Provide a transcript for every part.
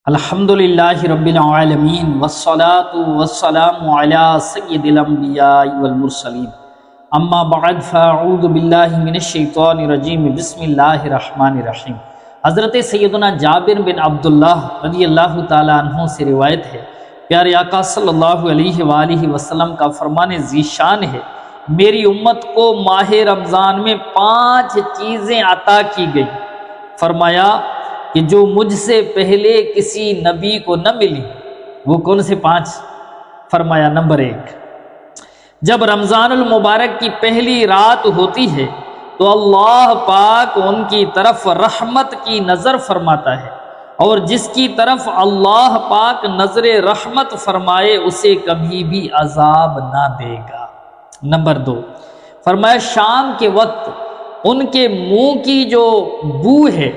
الحمدللہ رب العالمین والصلاة والسلام علی سید الانبیاء والمرسلین اما بعد فاعوذ باللہ من الشیطان الرجیم بسم اللہ الرحمن الرحیم۔ حضرت سیدنا جابر بن عبداللہ رضی اللہ تعالیٰ عنہ سے روایت ہے، پیارے آقا صلی اللہ علیہ وآلہ وسلم کا فرمان ذیشان ہے، میری امت کو ماہ رمضان میں 5 چیزیں عطا کی گئی۔ فرمایا کہ جو مجھ سے پہلے کسی نبی کو نہ ملی۔ وہ کون سے 5؟ فرمایا نمبر 1، جب رمضان المبارک کی پہلی رات ہوتی ہے تو اللہ پاک ان کی طرف رحمت کی نظر فرماتا ہے، اور جس کی طرف اللہ پاک نظر رحمت فرمائے اسے کبھی بھی عذاب نہ دے گا۔ نمبر 2، فرمایا شام کے وقت ان کے منہ کی جو بو ہے،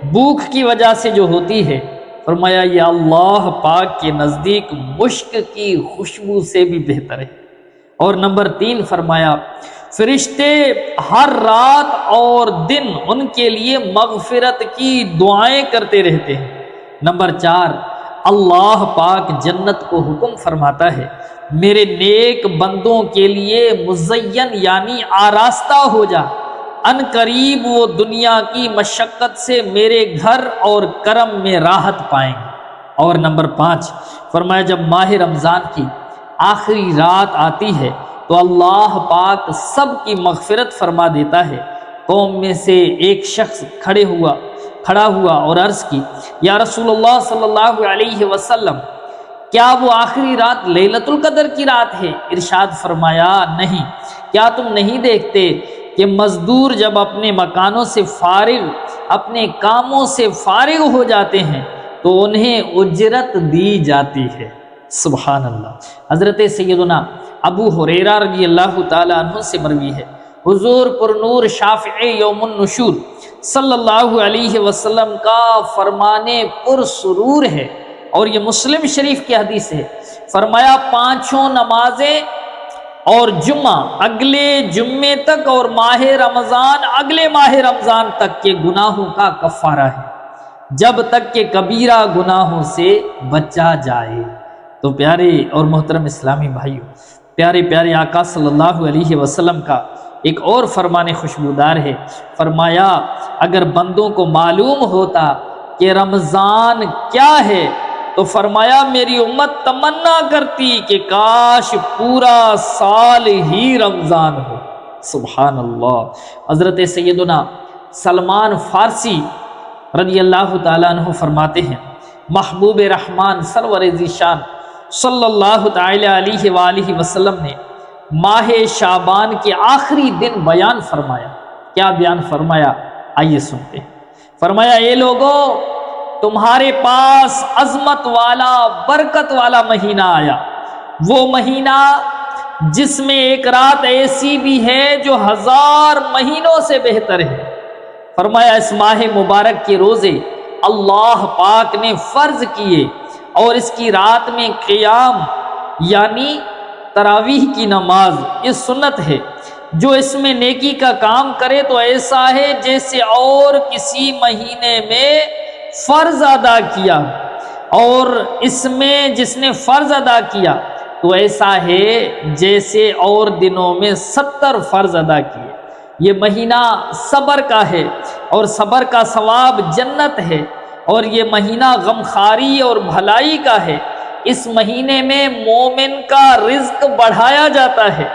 بھوک کی وجہ سے جو ہوتی ہے، فرمایا یہ اللہ پاک کے نزدیک مشک کی خوشبو سے بھی بہتر ہے۔ اور نمبر 3، فرمایا فرشتے ہر رات اور دن ان کے لیے مغفرت کی دعائیں کرتے رہتے ہیں۔ نمبر 4، اللہ پاک جنت کو حکم فرماتا ہے، میرے نیک بندوں کے لیے مزین یعنی آراستہ ہو جا، ان قریب وہ دنیا کی مشقت سے میرے گھر اور کرم میں راحت پائیں گے۔ اور نمبر 5، فرمایا جب ماہ رمضان کی آخری رات آتی ہے تو اللہ پاک سب کی مغفرت فرما دیتا ہے۔ قوم میں سے ایک شخص کھڑا ہوا اور عرض کی، یا رسول اللہ صلی اللہ علیہ وسلم، کیا وہ آخری رات لیلۃ القدر کی رات ہے؟ ارشاد فرمایا نہیں، کیا تم نہیں دیکھتے کہ مزدور جب اپنے مکانوں سے فارغ، اپنے کاموں سے فارغ ہو جاتے ہیں تو انہیں اجرت دی جاتی ہے۔ سبحان اللہ۔ حضرت سیدنا ابو ہریرہ رضی اللہ تعالیٰ عنہ سے مروی ہے، حضور پر نور شافع یوم النشور صلی اللہ علیہ وسلم کا فرمان پر سرور ہے، اور یہ مسلم شریف کی حدیث ہے۔ فرمایا 5 نمازیں اور جمعہ اگلے جمعے تک اور ماہ رمضان اگلے ماہ رمضان تک کے گناہوں کا کفارہ ہے، جب تک کہ کبیرہ گناہوں سے بچا جائے۔ تو پیارے اور محترم اسلامی بھائیوں، پیارے پیارے آقا صلی اللہ علیہ وسلم کا ایک اور فرمان خوشبودار ہے۔ فرمایا اگر بندوں کو معلوم ہوتا کہ رمضان کیا ہے تو فرمایا میری امت تمنا کرتی کہ کاش پورا سال ہی رمضان ہو۔ سبحان اللہ۔ حضرت سیدنا سلمان فارسی رضی اللہ تعالیٰ عنہ فرماتے ہیں، محبوب رحمان سرور ذیشان صلی اللہ تعالیٰ علیہ وآلہ وسلم نے ماہ شعبان کے آخری دن بیان فرمایا۔ کیا بیان فرمایا؟ آئیے سنتے ہیں۔ فرمایا اے لوگو، تمہارے پاس عظمت والا برکت والا مہینہ آیا، وہ مہینہ جس میں ایک رات ایسی بھی ہے جو 1000 مہینوں سے بہتر ہے۔ فرمایا اس ماہ مبارک کے روزے اللہ پاک نے فرض کیے، اور اس کی رات میں قیام یعنی تراویح کی نماز یہ سنت ہے۔ جو اس میں نیکی کا کام کرے تو ایسا ہے جیسے اور کسی مہینے میں فرض ادا کیا، اور اس میں جس نے فرض ادا کیا تو ایسا ہے جیسے اور دنوں میں 70 فرض ادا کیے۔ یہ مہینہ صبر کا ہے، اور صبر کا ثواب جنت ہے، اور یہ مہینہ غمخواری اور بھلائی کا ہے۔ اس مہینے میں مومن کا رزق بڑھایا جاتا ہے۔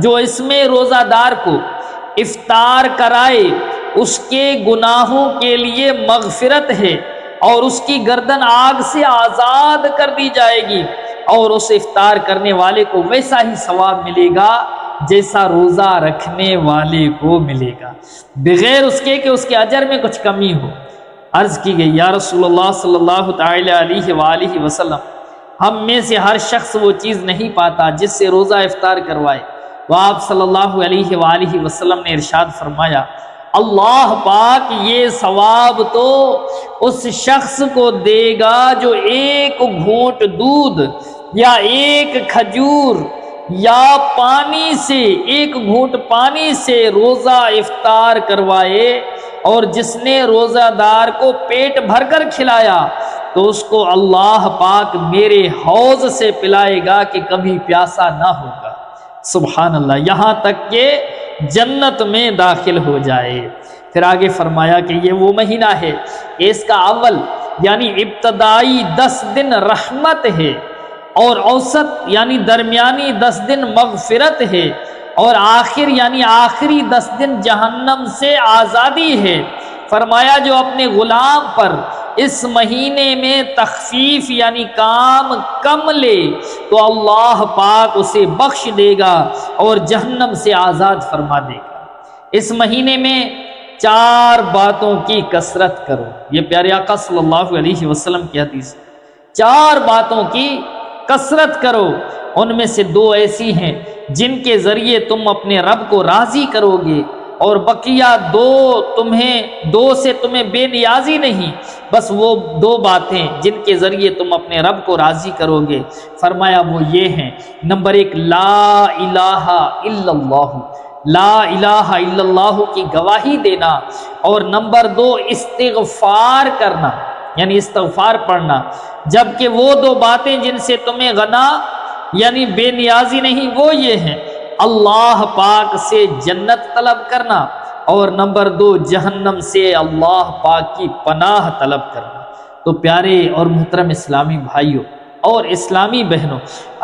جو اس میں روزہ دار کو افطار کرائے اس کے گناہوں کے لیے مغفرت ہے، اور اس کی گردن آگ سے آزاد کر دی جائے گی، اور اس افطار کرنے والے کو ویسا ہی ثواب ملے گا جیسا روزہ رکھنے والے کو ملے گا، بغیر اس کے کہ اس کے اجر میں کچھ کمی ہو۔ عرض کی گئی، یا رسول اللہ صلی اللہ تعالی علیہ وآلہ وسلم، ہم میں سے ہر شخص وہ چیز نہیں پاتا جس سے روزہ افطار کروائے۔ وہ آپ صلی اللہ علیہ وآلہ وسلم نے ارشاد فرمایا، اللہ پاک یہ ثواب تو اس شخص کو دے گا جو ایک گھونٹ دودھ یا ایک کھجور یا پانی سے، ایک گھونٹ پانی سے روزہ افطار کروائے، اور جس نے روزہ دار کو پیٹ بھر کر کھلایا تو اس کو اللہ پاک میرے حوض سے پلائے گا کہ کبھی پیاسا نہ ہوگا۔ سبحان اللہ، یہاں تک کہ جنت میں داخل ہو جائے۔ پھر آگے فرمایا کہ یہ وہ مہینہ ہے کہ اس کا اول یعنی ابتدائی 10 دن رحمت ہے، اور اوسط یعنی درمیانی 10 دن مغفرت ہے، اور آخر یعنی آخری 10 دن جہنم سے آزادی ہے۔ فرمایا جو اپنے غلام پر اس مہینے میں تخفیف یعنی کام کم لے تو اللہ پاک اسے بخش دے گا اور جہنم سے آزاد فرما دے گا۔ اس مہینے میں 4 باتوں کی کثرت کرو، یہ پیارے آقا صلی اللہ علیہ وسلم کی حدیث ہے۔ 4 باتوں کی کثرت کرو، ان میں سے 2 ایسی ہیں جن کے ذریعے تم اپنے رب کو راضی کرو گے، اور بقیہ 2 سے تمہیں بے نیازی نہیں، بس وہ 2 باتیں جن کے ذریعے تم اپنے رب کو راضی کرو گے۔ فرمایا وہ یہ ہیں، نمبر 1 لا الہ الا اللہ، لا الہ الا اللہ کی گواہی دینا، اور نمبر 2 استغفار کرنا یعنی استغفار پڑھنا۔ جبکہ وہ 2 باتیں جن سے تمہیں غنا یعنی بے نیازی نہیں، وہ یہ ہیں اللہ پاک سے جنت طلب کرنا، اور نمبر 2 جہنم سے اللہ پاک کی پناہ طلب کرنا۔ تو پیارے اور محترم اسلامی بھائیوں اور اسلامی بہنوں،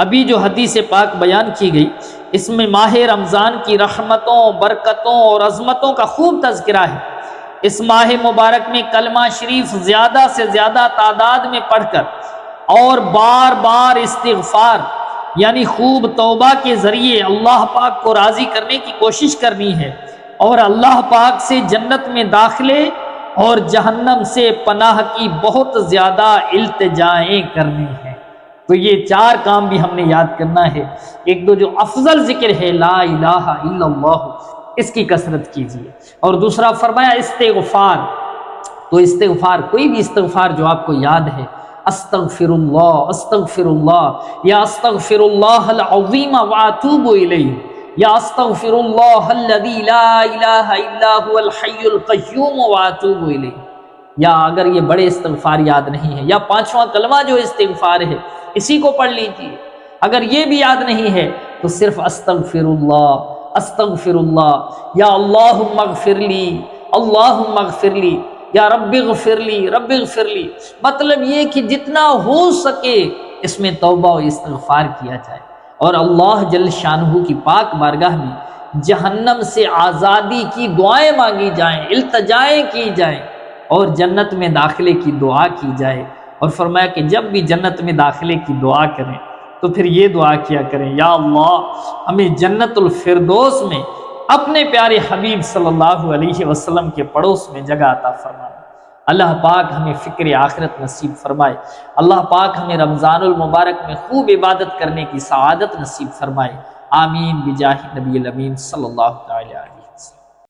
ابھی جو حدیث پاک بیان کی گئی اس میں ماہ رمضان کی رحمتوں، برکتوں اور عظمتوں کا خوب تذکرہ ہے۔ اس ماہ مبارک میں کلمہ شریف زیادہ سے زیادہ تعداد میں پڑھ کر اور بار بار استغفار یعنی خوب توبہ کے ذریعے اللہ پاک کو راضی کرنے کی کوشش کرنی ہے، اور اللہ پاک سے جنت میں داخلے اور جہنم سے پناہ کی بہت زیادہ التجائیں کرنی ہیں۔ تو یہ 4 کام بھی ہم نے یاد کرنا ہے۔ ایک جو افضل ذکر ہے لا الہ الا اللہ، اس کی کثرت کیجیے، اور دوسرا فرمایا استغفار۔ تو استغفار، کوئی بھی استغفار جو آپ کو یاد ہے، استغفر اللہ یا استغفر اللہ العظیم واتوب الیہ، یا استغفر اللہ الذی لا الہ الا هو الحی القیوم واتوب الیہ، یا اگر یہ بڑے استغفار یاد نہیں ہے، یا 5واں کلمہ جو استغفار ہے اسی کو پڑھ لیجیے۔ اگر یہ بھی یاد نہیں ہے تو صرف استغفر اللہ، یا اللہم اغفر لی، یا رب اغفر لی۔ مطلب یہ کہ جتنا ہو سکے اس میں توبہ و استغفار کیا جائے، اور اللہ جل شانہ کی پاک بارگاہ میں جہنم سے آزادی کی دعائیں مانگی جائیں، التجائیں کی جائیں، اور جنت میں داخلے کی دعا کی جائے۔ اور فرمایا کہ جب بھی جنت میں داخلے کی دعا کریں تو پھر یہ دعا کیا کریں، یا اللہ ہمیں جنت الفردوس میں اپنے پیارے حبیب صلی اللہ علیہ وسلم کے پڑوس میں جگہ عطا فرمائے۔ اللہ پاک ہمیں فکر آخرت نصیب فرمائے، اللہ پاک ہمیں رمضان المبارک میں خوب عبادت کرنے کی سعادت نصیب فرمائے۔ آمین بجاہ نبی الامین صلی اللہ تعالی علیہ